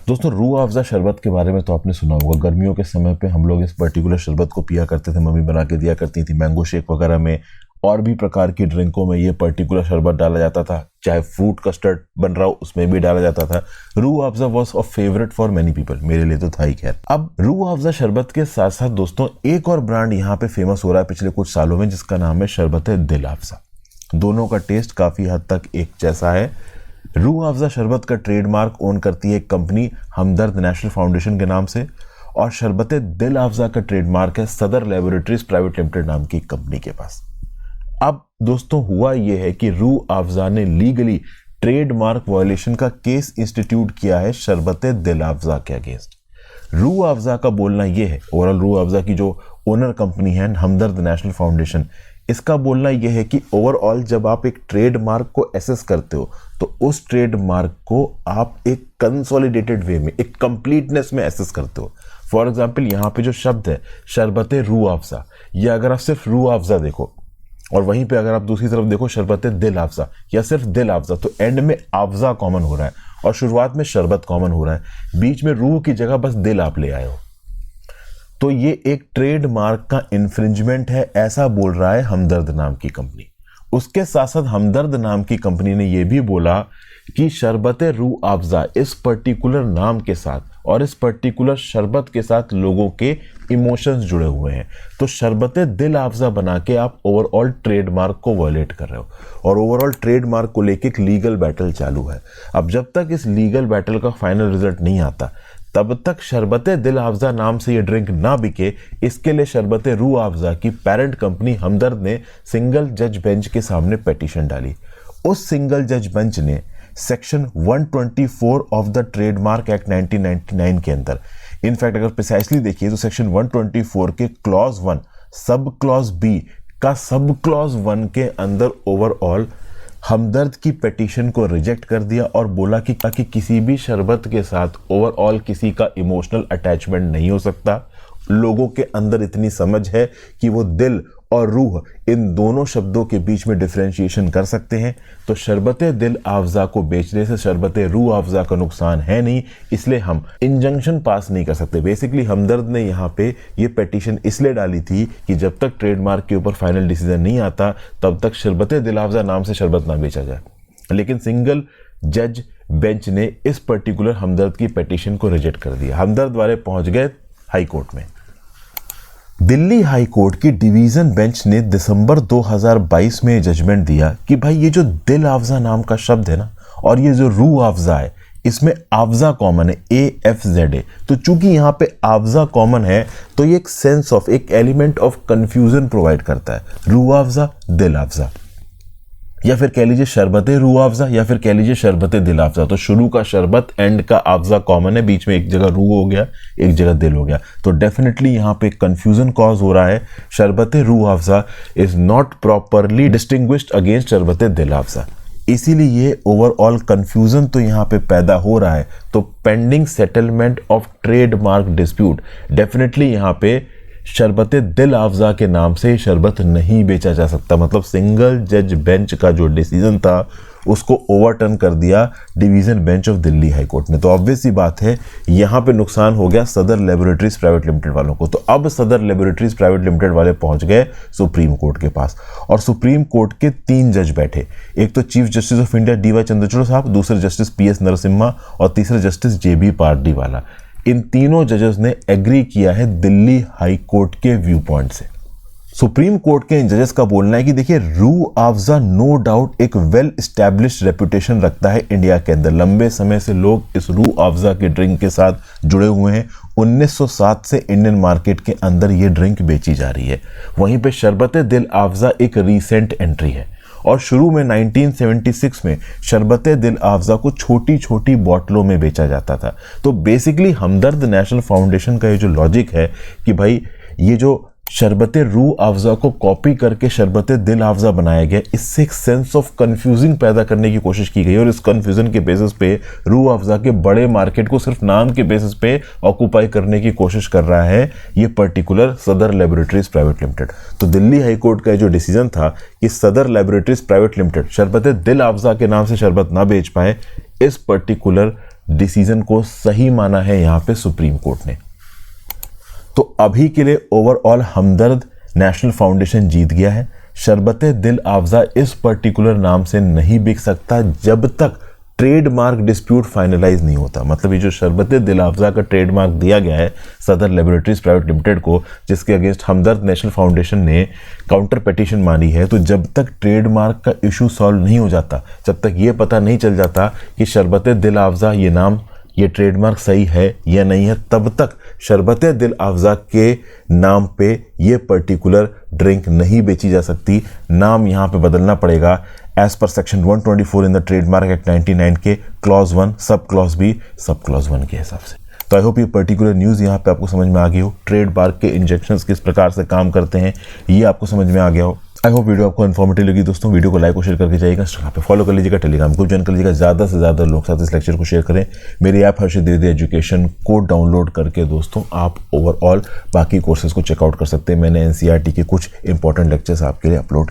दोस्तों, रूह अफ़ज़ा शरबत के बारे में तो आपने सुना होगा। गर्मियों के समय पे हम लोग इस पर्टिकुलर शरबत को पिया करते थे, मम्मी बना के दिया करती थी। मैंगो शेक वगैरह में और भी प्रकार की ड्रिंकों में ये पर्टिकुलर शरबत डाला जाता था। चाहे फ्रूट कस्टर्ड बन रहा हो उसमें भी डाला जाता था। Rooh Afza was a favourite for many people, मेरे लिए तो था ही। खैर, अब रूह अफ़ज़ा शरबत के साथ साथ दोस्तों एक और ब्रांड यहाँ पे फेमस हो रहा है पिछले कुछ सालों में, जिसका नाम है शरबत दिल अफ़ज़ा। दोनों का टेस्ट काफ़ी हद तक एक जैसा है। रूह अफ़ज़ा शरबत का ट्रेडमार्क ओन करती है एक कंपनी हमदर्द नेशनल फाउंडेशन के नाम से, और शरबत दिल अफ़ज़ा का ट्रेडमार्क है सदर लेबोरेटरीज प्राइवेट लिमिटेड नाम की कंपनी के पास। अब दोस्तों हुआ यह है कि रूह अफ़ज़ा ने लीगली ट्रेडमार्क वायलेशन का केस इंस्टीट्यूट किया है शरबत दिल अफ़ज़ा के अगेंस्ट। रूह अफ़ज़ा का बोलना यह है, ओवरऑल रूह अफ़ज़ा की जो ओनर कंपनी है हमदर्द नेशनल फाउंडेशन, इसका बोलना यह है कि ओवरऑल जब आप एक ट्रेडमार्क को एसेस करते हो तो उस ट्रेडमार्क को आप एक कंसोलिडेटेड वे में, एक कंप्लीटनेस में एसेस करते हो। फॉर एग्जांपल, यहाँ पे जो शब्द है शरबत रूह अफ़ज़ा, या अगर आप सिर्फ रूह अफ़ज़ा देखो और वहीं पे अगर आप दूसरी तरफ देखो शरबत दिल अफ़ज़ा या सिर्फ दिल अफ़ज़ा, तो एंड में अफ़ज़ा कॉमन हो रहा है और शुरुआत में शरबत कॉमन हो रहा है। बीच में रूह की जगह बस दिल आप ले आए हो, तो ये एक ट्रेडमार्क का इन्फ्रिंजमेंट है, ऐसा बोल रहा है हमदर्द नाम की कंपनी। उसके साथ साथ हमदर्द नाम की कंपनी ने यह भी बोला कि शरबत रूह अफ़ज़ा इस पर्टिकुलर नाम के साथ और इस पर्टिकुलर शरबत के साथ लोगों के इमोशंस जुड़े हुए हैं, तो शरबत दिल अफ़ज़ा बना के आप ओवरऑल ट्रेडमार्क को वायलेट कर रहे हो, और ओवरऑल ट्रेडमार्क को लेके एक लीगल बैटल चालू है। अब जब तक इस लीगल बैटल का फाइनल रिजल्ट नहीं आता तब तक शरबत दिल अफ़ज़ा नाम से ये ड्रिंक ना बिके, इसके लिए शरबत रूह अफ़ज़ा की पेरेंट कंपनी हमदर्द ने सिंगल जज बेंच के सामने पिटीशन डाली। उस सिंगल जज बेंच ने section 124 of the trademark act 1999 के अंदर, इनफैक्ट अगर प्रिसाइसली देखिए तो सेक्शन 124 के क्लॉज 1 सब क्लॉज बी का सब क्लॉज 1 के अंदर ओवरऑल हमदर्द की पिटीशन को रिजेक्ट कर दिया और बोला कि किसी भी शरबत के साथ ओवरऑल किसी का इमोशनल अटैचमेंट नहीं हो सकता। लोगों के अंदर इतनी समझ है कि वो दिल और रूह इन दोनों शब्दों के बीच में डिफरेंशिएशन कर सकते हैं, तो शरबत दिल अफ़ज़ा को बेचने से शरबत रूह अफ़ज़ा का नुकसान है नहीं, इसलिए हम इंजंक्शन पास नहीं कर सकते। बेसिकली हमदर्द ने यहाँ पे ये पिटीशन इसलिए डाली थी कि जब तक ट्रेडमार्क के ऊपर फाइनल डिसीजन नहीं आता तब तक शरबत दिल अफ़ज़ा नाम से शरबत ना बेचा जाए। लेकिन सिंगल जज बेंच ने इस पर्टिकुलर हमदर्द की पिटीशन को रिजेक्ट कर दिया। हमदर्द वाले पहुंच गए हाई कोर्ट में। दिल्ली हाई कोर्ट की डिवीजन बेंच ने दिसंबर 2022 में जजमेंट दिया कि भाई ये जो दिल अफ़ज़ा नाम का शब्द है ना, और ये जो रूह अफ़ज़ा है, इसमें अफ़ज़ा कॉमन है, AFZA। तो चूंकि यहाँ पे अफ़ज़ा कॉमन है तो ये एक सेंस ऑफ, एक एलिमेंट ऑफ कंफ्यूजन प्रोवाइड करता है। रूह अफ़ज़ा, दिल अफ़ज़ा, या फिर कह लीजिए शरबत रूह अफ़ज़ा, या फिर कह लीजिए शरबत दिल अफ़ज़ा। तो शुरू का शरबत, एंड का अफ़ज़ा कॉमन है, बीच में एक जगह रूह हो गया, एक जगह दिल हो गया, तो डेफिनेटली यहाँ पे कंफ्यूजन कॉज हो रहा है। शरबत Rooh Afza is not properly distinguished against शरबत दिल अफ़ज़ा, इसीलिए ये ओवरऑल कंफ्यूजन तो यहाँ पे पैदा हो रहा है। तो pending settlement of trademark dispute, definitely यहाँ पे शरबत दिल अफ़ज़ा के नाम से शरबत नहीं बेचा जा सकता। मतलब सिंगल जज बेंच का जो डिसीजन था उसको ओवरटर्न कर दिया division bench of Delhi high court ने। तो ऑब्वियस सी बात है यहाँ पे नुकसान हो गया सदर लेबोरेटरीज प्राइवेट लिमिटेड वालों को। तो अब सदर लेबोरेटरीज प्राइवेट लिमिटेड वाले पहुंच गए सुप्रीम कोर्ट के पास, और सुप्रीम कोर्ट के 3 जज बैठे। एक तो chief justice of India DY Chandrachud साहब, दूसरे जस्टिस PS नरसिम्हा और तीसरे जस्टिस JB पारडीवाला। इन तीनों जजेस ने एग्री किया है दिल्ली हाई कोर्ट के व्यू पॉइंट से। सुप्रीम कोर्ट के इन जजेस का बोलना है कि देखिए, रूह अफ़ज़ा नो डाउट एक वेल एस्टैब्लिश्ड रेपुटेशन रखता है इंडिया के अंदर। लंबे समय से लोग इस रूह अफ़ज़ा के ड्रिंक के साथ जुड़े हुए हैं। 1907 से इंडियन मार्केट के अंदर ये ड्रिंक बेची जा रही है। वहीं पे शरबत दिल अफ़ज़ा एक रीसेंट एंट्री है, और शुरू में 1976 में शरबत दिल अफ़ज़ा को छोटी छोटी बॉटलों में बेचा जाता था। तो बेसिकली हमदर्द नेशनल फाउंडेशन का ये जो लॉजिक है कि भाई ये जो शरबत रूह अफ़ज़ा को कॉपी करके शरबत दिल अफ़ज़ा बनाया गया, इससे एक सेंस ऑफ कंफ्यूजिंग पैदा करने की कोशिश की गई, और इस कंफ्यूजन के बेसिस पे रूह अफ़ज़ा के बड़े मार्केट को सिर्फ नाम के बेसिस पे ऑक्यूपाई करने की कोशिश कर रहा है ये पर्टिकुलर सदर लेबोरेटरीज प्राइवेट लिमिटेड। तो दिल्ली हाई कोर्ट का जो डिसीजन था कि सदर लेबोरेटरीज प्राइवेट लिमिटेड शरबत दिल अफ़ज़ा के नाम से शरबत ना बेच पाए, इस पर्टिकुलर डिसीजन को सही माना है यहाँ पे सुप्रीम कोर्ट ने। तो अभी के लिए ओवरऑल हमदर्द नेशनल फाउंडेशन जीत गया है। शरबत दिल अफ़ज़ा इस पर्टिकुलर नाम से नहीं बिक सकता जब तक ट्रेडमार्क डिस्प्यूट फाइनलाइज नहीं होता। मतलब ये जो शरबत दिल अफ़ज़ा का ट्रेडमार्क दिया गया है सदर लेबोरेटरीज प्राइवेट लिमिटेड को, जिसके अगेंस्ट हमदर्द नेशनल फाउंडेशन ने काउंटर पिटीशन मानी है, तो जब तक ट्रेडमार्क का इशू सॉल्व नहीं हो जाता, जब तक ये पता नहीं चल जाता कि शरबत दिल अफ़ज़ा ये नाम, ये ट्रेडमार्क सही है या नहीं है, तब तक शरबत दिल अफ़ज़ा के नाम पे ये पर्टिकुलर ड्रिंक नहीं बेची जा सकती। नाम यहाँ पे बदलना पड़ेगा as per section 124 in the trademark act 99 के clause 1 sub clause B sub clause 1 के हिसाब से। तो आई होप ये पर्टिकुलर न्यूज़ यहाँ पे आपको समझ में आ गई हो। ट्रेडमार्क के इंजेक्शंस किस प्रकार से काम करते हैं ये आपको समझ में आ गया हो। आई होप वीडियो आपको इन्फॉर्मेटिव लगी दोस्तों। वीडियो को लाइक और शेयर करके जाइएगा, इंस्टाग्राम पे फॉलो कर लीजिएगा, टेलीग्राम ग्रुप ज्वाइन कर लीजिएगा, ज़्यादा से ज़्यादा लोग साथ इस लेक्चर को शेयर करें। मेरी ऐप हर्षित द्विवेदी एजुकेशन को डाउनलोड करके दोस्तों आप ओवरऑल बाकी कोर्सेज को चेकआउट कर सकते हैं। मैंने NCERT के कुछ इंपॉर्टेंट लेक्चर्स आपके लिए अपलोड